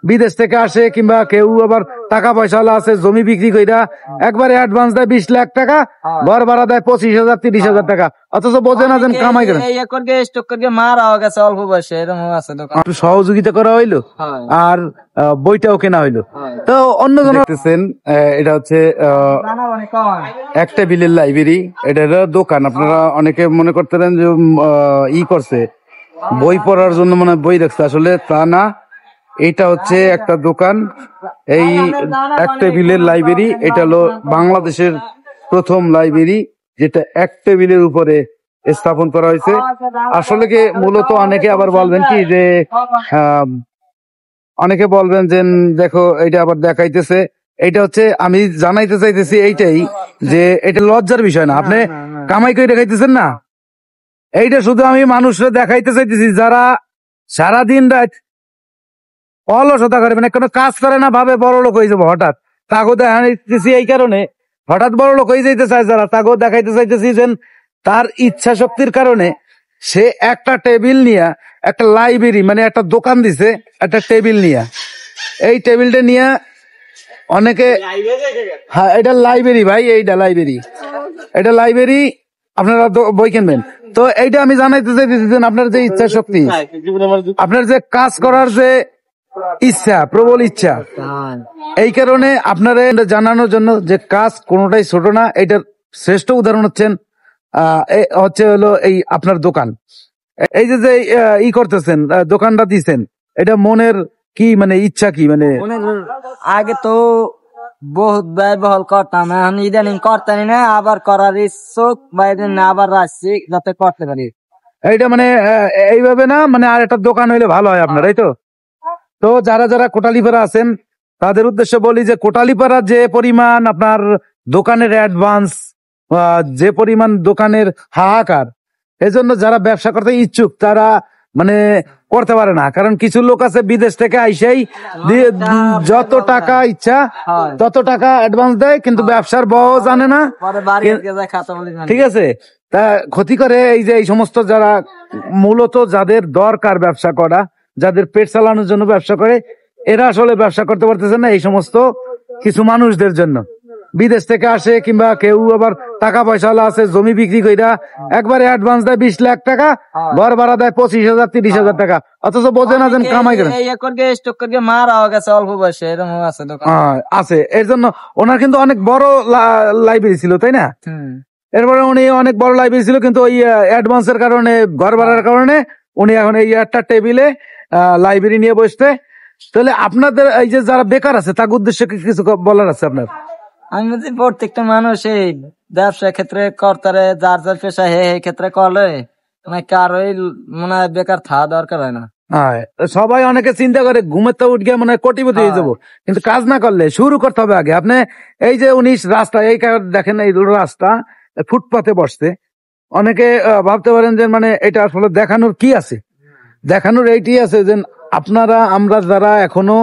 বিদেশ থেকে আসে কিংবা কেউ আবার টাকা পয়সা আছে জমি বিক্রি কইরা একবারে অ্যাডভান্স দেয় 20 লাখ টাকা, ঘর ভাড়া দেয় 25,000 30,000 টাকা, অথচ বোঝে না যেন কামাই করেন। অল্প বয়সে এরকম আছে একটু সহযোগিতা করা হইলো আর বইটাও কেনা হইলো। তো অন্যজন দেখতেছেন এটা হচ্ছে এক টেবিলের লাইব্রেরি, এটা দোকান। আপনারা অনেকে মনে করতেন যে ই করছে বই পড়ার জন্য মনে বই রাখছে, আসলে তা না, এটা হচ্ছে একটা দোকান। এই এক টেবিলের লাইব্রেরি, এটা হলো বাংলাদেশের প্রথম লাইব্রেরি যেটা এক টেবিলের উপরে স্থাপন করা হয়েছে। আসলে কি মূলত অনেকে আবার বলবেন কি যে অনেকে বলবেন যে দেখো এটা আবার দেখাইতেছে, এটা হচ্ছে আমি জানাইতে চাইতেছি এইটাই যে এটা লজ্জার বিষয় না, আপনি কামাই করে দেখাইতেছেন না, এইটা শুধু আমি মানুষরা দেখাইতে চাইতেছি যারা সারাদিন রাত অলসতা করে, মানে কোনো কাজ করে না, ভাবে বড় লোক হয়ে যাবো হঠাৎ, তাকেও দেখাইতেছি এই কারণে হঠাৎ বড় লোক হয়ে যেতে চায় যারা, তাকেও দেখাইতে চাইতেছি যে তার ইচ্ছা শক্তির কারণে সে একটা টেবিল নিয়ে একটা লাইব্রেরি মানে একটা দোকান দিছে, একটা টেবিল নিয়ে, এই টেবিলটা নিয়ে অনেকে, হ্যাঁ এটা লাইব্রেরি ভাই, এইটা লাইব্রেরি, এটা লাইব্রেরি, আপনারা বই কিনবেন। তো এইটা আমি জানাইতে চাইতেছি আপনার যে ইচ্ছা শক্তি, আপনার যে কাজ করার যে ইচ্ছা, প্রবল ইচ্ছা, এই কারণে আপনারা জানানোর জন্য যে কাজ কোনোটাই ছোট না। এটার শ্রেষ্ঠ উদাহরণ হচ্ছে হলো এই আপনার দোকান, এই যে ই করতেছেন, দোকানটা দিচ্ছেন, এটা মনের কি মানে ইচ্ছা কি, মানে আগে তো বহুত ব্যয়বহুল করতাম, এখন ইদানিং করতাম না, আবার করার ইচ্ছুক বাইরে না, আবার রাখছি যাতে করতে পারি। এইটা মানে এইভাবে না, মানে আর একটা দোকান হইলে ভালো হয় আপনার, এই তো। তো যারা যারা কোটালীপাড়া আছেন তাদের উদ্দেশ্যে বলি যে কোটালীপাড়া যে পরিমাণ আপনার দোকানের অ্যাডভান্স, যে পরিমাণ দোকানের হাহাকার, এজন্য যারা ব্যবসা করতে ইচ্ছুক তারা মানে করতে পারে না, কারণ কিছু লোক আছে বিদেশ থেকে আইসাই যত টাকা ইচ্ছা তত টাকা অ্যাডভান্স দেয়, কিন্তু ব্যবসার বও জানে না, ঠিক আছে, তা ক্ষতি করে। এই যে এই সমস্ত যারা মূলত যাদের দরকার ব্যবসা করা, যাদের পেট চালানোর জন্য ব্যবসা করে, এরা আসলে ব্যবসা করতে পারতেছে না এই সমস্ত কিছু মানুষদের জন্য। বিদেশ থেকে আসে কিংবা কেউ আবার টাকা পয়সা আছে জমি বিক্রি কইরা একবারে অ্যাডভান্স দেয় 20 লাখ টাকা, ঘর ভাড়া দেয় 25,000 30,000 টাকা, অথচ বোঝে না যেন কামাই করেন। অল্প বয়সে এরকম আছে, এর জন্য ওনার কিন্তু অনেক বড় লাইব্রেরি ছিল, তাই না? এরপরে উনি অনেক বড় লাইব্রেরি ছিল, কিন্তু ওই অ্যাডভান্সের কারণে, ঘর ভাড়ার কারণে উনি এখন এই একটা টেবিলে লাইব্রেরি নিয়ে বসতে। তাহলে আপনাদের এই যে যারা বেকার আছে তার উদ্দেশ্যে কিছু বলার আছে আপনার? আমি বলছি প্রত্যেকটা মানুষ এই ব্যবসা ক্ষেত্রে করতারে, যার যার পেশা হে ক্ষেত্রে করলে কারোই মনে হয় বেকার থাকা দরকার হয় না। সবাই অনেকে চিন্তা করে ঘুমের তো উঠে মনে হয় কোটিপতি হয়ে যাবো, কিন্তু কাজ না করলে শুরু করতে হবে আগে। আপনি এই যে 19 রাস্তা, এই দেখেন এই রাস্তা ফুটপাতে বসছে, অনেকে ভাবতে পারেন যে মানে এটা আসলে দেখানোর কি আছে, দেখানোর এইটি আছে যে আপনারা আমরা যারা এখনো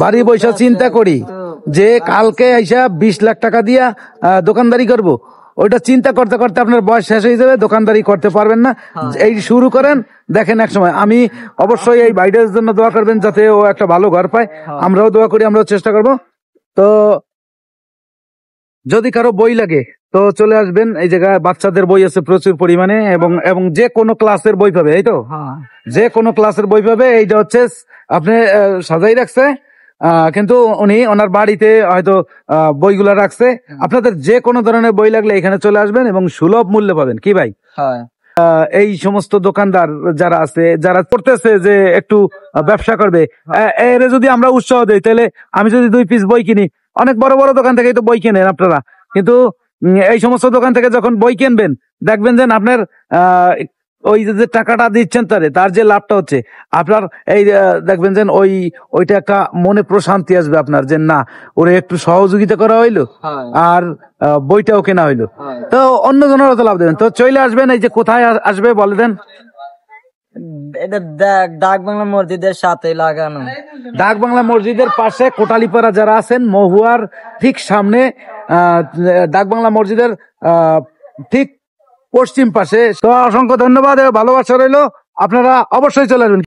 বাড়ি বৈশা চিন্তা করি যে কালকে আইসা 20 লাখ টাকা দিয়া দোকানদারি করব, ওইটা চিন্তা করতে করতে আপনার বয়স শেষ হয়ে যাবে, দোকানদারি করতে পারবেন না। এই শুরু করেন, দেখেন এক সময়। আমি অবশ্যই এই ভাইদের জন্য দোয়া করবেন যাতে ও একটা ভালো ঘর পায়, আমরাও দোয়া করি, আমরাও চেষ্টা করব। তো যদি কারো বই লাগে তো চলে আসবেন, এই জায়গায় বাচ্চাদের বই আছে প্রচুর পরিমাণে, এবং যে কোনো ক্লাসের বই পাবে, এই তো যে কোনো ক্লাসের বই পাবে। এইটা হচ্ছে আপনি সাজাই রাখছে, কিন্তু উনি ওনার বাড়িতে হয়তো বইগুলা রাখছে। আপনাদের যে কোনো ধরনের বই লাগলে এখানে চলে আসবেন এবং সুলভ মূল্যে পাবেন। কি ভাই? এই সমস্ত দোকানদার যারা আছে, যারা করতেছে যে একটু ব্যবসা করবে, এর যদি আমরা উৎসাহ দিই, তাহলে আমি যদি 2 পিস বই কিনি, অনেক বড় বড় দোকান থেকে তো বই কেনেন আপনারা, কিন্তু এই সমস্ত দোকান থেকে যখন বই কিনবেন দেখবেন যে আপনার ওই যে টাকাটা দিচ্ছেন তার যে লাভটা হচ্ছে আপনার, এই দেখবেন যে ওইটা একটা মনে প্রশান্তি আসবে আপনার, যে না ওরে একটু সহযোগিতা করা হইলো আর বইটাও কেনা হইলো। তো অন্য জনেরও তো লাভ দেবেন। তো চলে আসবেন, এই যে কোথায় আসবে বলে দেন। এটা ডাক বাংলা মসজিদের সাথে লাগানো, ডাক বাংলা মসজিদের পাশে কোটালীপাড়া যারা আছেন মহুয়ার ঠিক সামনে, ডাক বাংলা মসজিদের ঠিক পশ্চিম পাশে। তো অসংখ্য ধন্যবাদ, ভালোবাসা রইলো, আপনারা অবশ্যই চলে আসবেন।